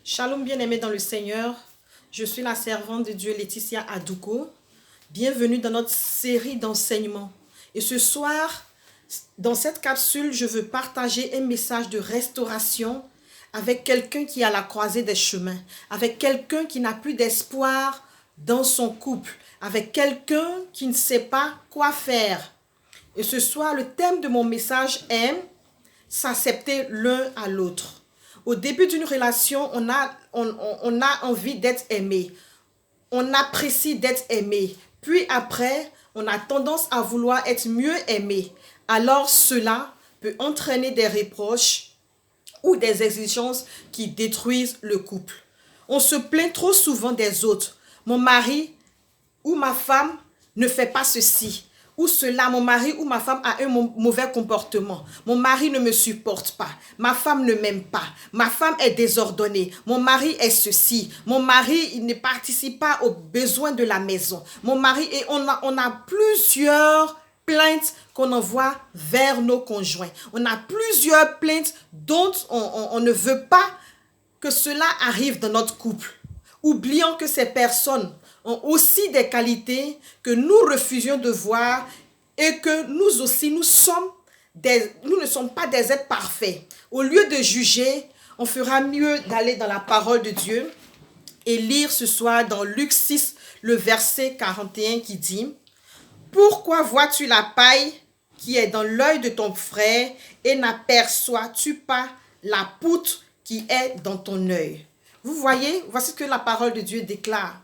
Shalom bien-aimés dans le Seigneur, je suis la servante de Dieu Laetitia Adouko. Bienvenue dans notre série d'enseignements. Et ce soir, dans cette capsule, je veux partager un message de restauration avec quelqu'un qui est à la croisée des chemins, avec quelqu'un qui n'a plus d'espoir dans son couple, avec quelqu'un qui ne sait pas quoi faire. Et ce soir, le thème de mon message est s'accepter l'un à l'autre. Au début d'une relation, on a envie d'être aimé. On apprécie d'être aimé. Puis après, on a tendance à vouloir être mieux aimé. Alors cela peut entraîner des reproches ou des exigences qui détruisent le couple. On se plaint trop souvent des autres. Mon mari ou ma femme ne fait pas ceci. Ou cela, mon mari ou ma femme a un mauvais comportement. Mon mari ne me supporte pas. Ma femme ne m'aime pas. Ma femme est désordonnée. Mon mari est ceci. Mon mari, il ne participe pas aux besoins de la maison. Mon mari, et on a plusieurs plaintes qu'on envoie vers nos conjoints. On a plusieurs plaintes dont on ne veut pas que cela arrive dans notre couple. Oublions que ces personnes ont aussi des qualités que nous refusions de voir et que nous aussi, nous ne sommes pas des êtres parfaits. Au lieu de juger, on fera mieux d'aller dans la parole de Dieu et lire ce soir dans Luc 6, le verset 41 qui dit « Pourquoi vois-tu la paille qui est dans l'œil de ton frère et n'aperçois-tu pas la poutre qui est dans ton œil ?» Vous voyez, voici ce que la parole de Dieu déclare.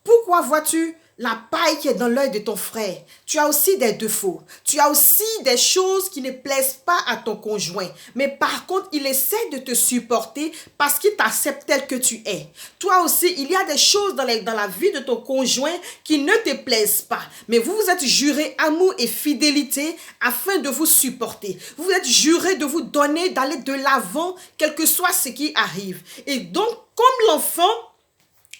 Pourquoi vois-tu la paille qui est dans l'œil de ton frère? Tu as aussi des défauts. Tu as aussi des choses qui ne plaisent pas à ton conjoint. Mais par contre, il essaie de te supporter parce qu'il t'accepte tel que tu es. Toi aussi, il y a des choses dans la vie de ton conjoint qui ne te plaisent pas. Mais vous vous êtes juré amour et fidélité afin de vous supporter. Vous vous êtes juré de vous donner, d'aller de l'avant, quel que soit ce qui arrive. Et donc, comme l'enfant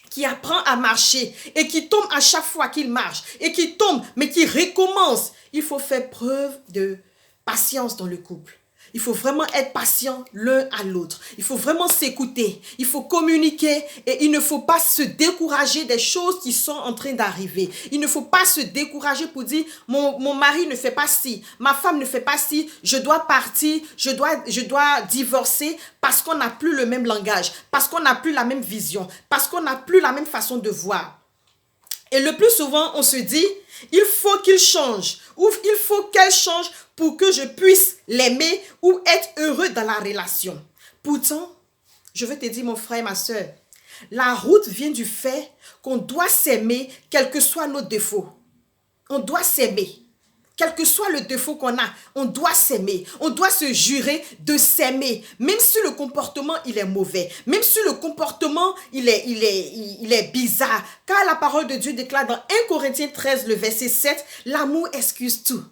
qui apprend à marcher et qui tombe à chaque fois qu'il marche et qui tombe mais qui recommence, il faut faire preuve de patience dans le couple. Il faut vraiment être patient l'un à l'autre. Il faut vraiment s'écouter. Il faut communiquer et il ne faut pas se décourager des choses qui sont en train d'arriver. Il ne faut pas se décourager pour dire mon mari ne fait pas ci, ma femme ne fait pas ci, je dois partir, je dois divorcer parce qu'on n'a plus le même langage, parce qu'on n'a plus la même vision, parce qu'on n'a plus la même façon de voir. Et le plus souvent, on se dit, il faut qu'il change ou il faut qu'elle change pour que je puisse l'aimer ou être heureux dans la relation. Pourtant, je veux te dire, mon frère et ma soeur, la route vient du fait qu'on doit s'aimer, quels que soient nos défauts. On doit s'aimer. Quel que soit le défaut qu'on a, on doit s'aimer. On doit se jurer de s'aimer. Même si le comportement, il est mauvais. Même si le comportement, il est bizarre. Car la parole de Dieu déclare dans 1 Corinthiens 13, le verset 7, l'amour excuse tout.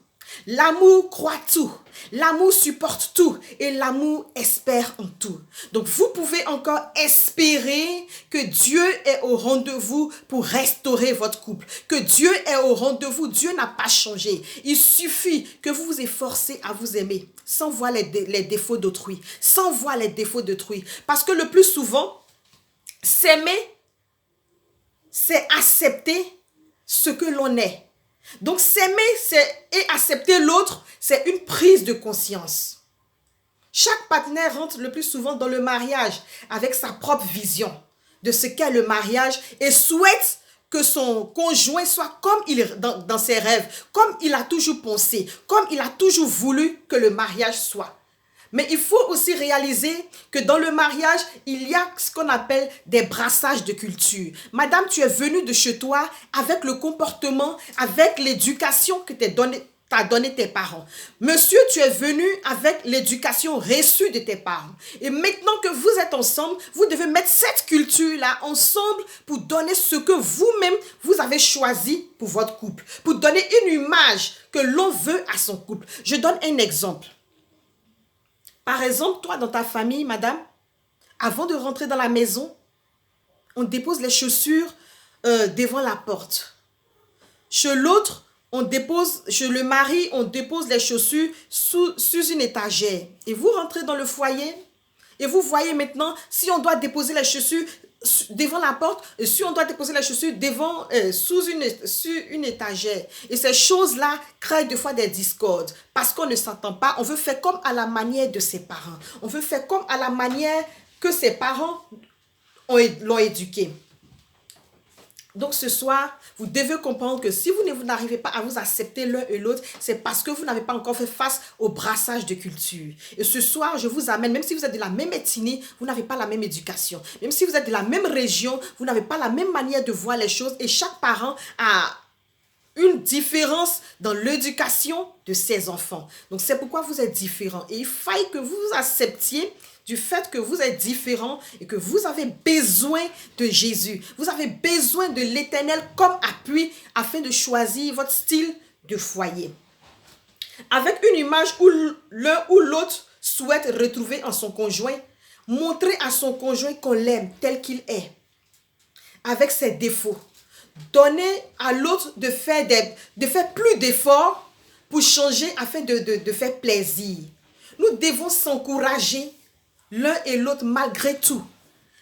L'amour croit tout, l'amour supporte tout et l'amour espère en tout. Donc vous pouvez encore espérer que Dieu est au rendez-vous pour restaurer votre couple, que Dieu est au rendez-vous, Dieu n'a pas changé. Il suffit que vous vous efforcez à vous aimer sans voir les défauts d'autrui, sans voir les défauts d'autrui. Parce que le plus souvent, s'aimer, c'est accepter ce que l'on est. Donc s'aimer et accepter l'autre, c'est une prise de conscience. Chaque partenaire rentre le plus souvent dans le mariage avec sa propre vision de ce qu'est le mariage et souhaite que son conjoint soit comme il est dans ses rêves, comme il a toujours pensé, comme il a toujours voulu que le mariage soit. Mais il faut aussi réaliser que dans le mariage, il y a ce qu'on appelle des brassages de culture. Madame, tu es venue de chez toi avec le comportement, avec l'éducation que t'as donné tes parents. Monsieur, tu es venu avec l'éducation reçue de tes parents. Et maintenant que vous êtes ensemble, vous devez mettre cette culture-là ensemble pour donner ce que vous-même, vous avez choisi pour votre couple. Pour donner une image que l'on veut à son couple. Je donne un exemple. Par exemple, toi, dans ta famille, madame, avant de rentrer dans la maison, on dépose les chaussures devant la porte. Chez l'autre, chez le mari, on dépose les chaussures sous une étagère. Et vous rentrez dans le foyer Et vous voyez maintenant, si on doit déposer les chaussures devant la porte, si on doit déposer les chaussures devant, sur une étagère. Et ces choses-là créent des fois des discordes. Parce qu'on ne s'entend pas, on veut faire comme à la manière de ses parents. On veut faire comme à la manière que ses parents l'ont éduqué. Donc ce soir, vous devez comprendre que si vous n'arrivez pas à vous accepter l'un et l'autre, c'est parce que vous n'avez pas encore fait face au brassage de culture. Et ce soir, je vous amène, même si vous êtes de la même ethnie, vous n'avez pas la même éducation. Même si vous êtes de la même région, vous n'avez pas la même manière de voir les choses. Et chaque parent a une différence dans l'éducation de ses enfants. Donc c'est pourquoi vous êtes différents. Et il faille que vous vous acceptiez du fait que vous êtes différents et que vous avez besoin de Jésus. Vous avez besoin de l'Éternel comme appui afin de choisir votre style de foyer. Avec une image où l'un ou l'autre souhaite retrouver en son conjoint, montrer à son conjoint qu'on l'aime tel qu'il est, avec ses défauts. Donner à l'autre de faire plus d'efforts pour changer afin de faire plaisir. Nous devons s'encourager l'un et l'autre malgré tout,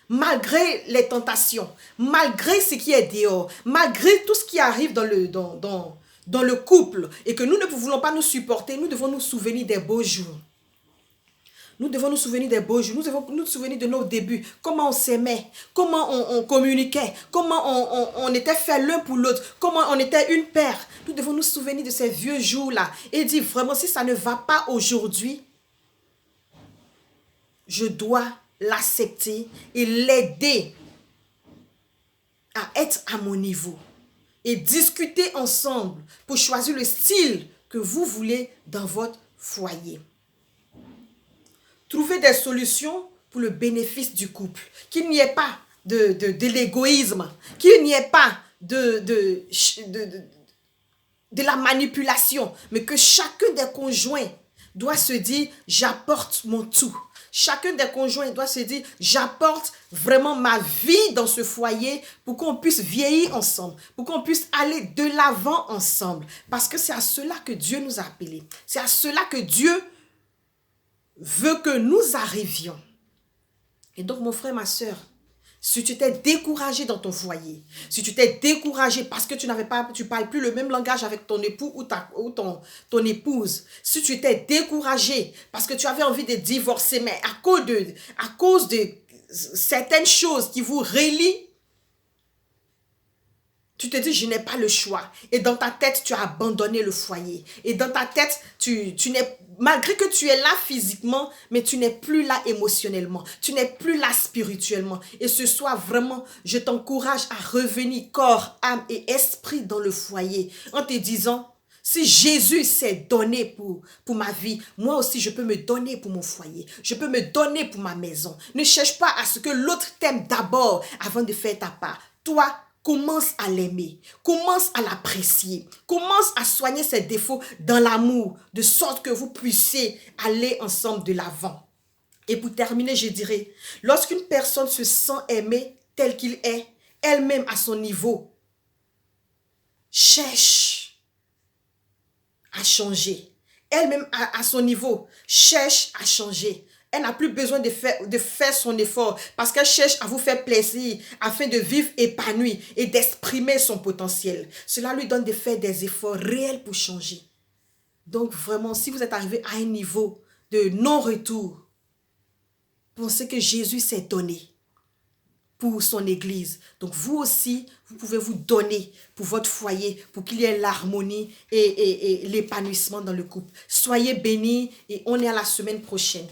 malgré les tentations, malgré ce qui est dehors, malgré tout ce qui arrive dans le couple et que nous ne voulons pas nous supporter, nous devons nous souvenir des beaux jours. Nous devons nous souvenir des beaux jours, nous devons nous souvenir de nos débuts, comment on s'aimait, comment on communiquait, comment on était fait l'un pour l'autre, comment on était une paire. Nous devons nous souvenir de ces vieux jours-là et dire vraiment si ça ne va pas aujourd'hui, je dois l'accepter et l'aider à être à mon niveau et discuter ensemble pour choisir le style que vous voulez dans votre foyer. Trouver des solutions pour le bénéfice du couple. Qu'il n'y ait pas de l'égoïsme, qu'il n'y ait pas de la manipulation, mais que chacun des conjoints doit se dire « j'apporte mon tout ». Chacun des conjoints doit se dire « j'apporte vraiment ma vie dans ce foyer pour qu'on puisse vieillir ensemble, pour qu'on puisse aller de l'avant ensemble. » Parce que c'est à cela que Dieu nous a appelés. C'est à cela que Dieu veut que nous arrivions. Et donc, mon frère, ma soeur, si tu t'es découragé dans ton foyer, si tu t'es découragé parce que tu parles plus le même langage avec ton époux ou ton épouse, si tu t'es découragé parce que tu avais envie de divorcer, mais à cause de certaines choses qui vous relient, tu te dis, je n'ai pas le choix. Et dans ta tête, tu as abandonné le foyer. Et dans ta tête, malgré que tu es là physiquement, mais tu n'es plus là émotionnellement. Tu n'es plus là spirituellement. Et ce soir, vraiment, je t'encourage à revenir corps, âme et esprit dans le foyer. En te disant, si Jésus s'est donné pour ma vie, moi aussi, je peux me donner pour mon foyer. Je peux me donner pour ma maison. Ne cherche pas à ce que l'autre t'aime d'abord avant de faire ta part. Toi, commence à l'aimer, commence à l'apprécier, commence à soigner ses défauts dans l'amour, de sorte que vous puissiez aller ensemble de l'avant. Et pour terminer, je dirais, lorsqu'une personne se sent aimée tel qu'il est, elle-même à son niveau, cherche à changer. Elle-même à son niveau, cherche à changer. Elle n'a plus besoin de faire son effort parce qu'elle cherche à vous faire plaisir afin de vivre épanouie et d'exprimer son potentiel. Cela lui donne de faire des efforts réels pour changer. Donc vraiment, si vous êtes arrivé à un niveau de non-retour, pensez que Jésus s'est donné pour son église. Donc vous aussi, vous pouvez vous donner pour votre foyer, pour qu'il y ait l'harmonie et l'épanouissement dans le couple. Soyez bénis et on est à la semaine prochaine.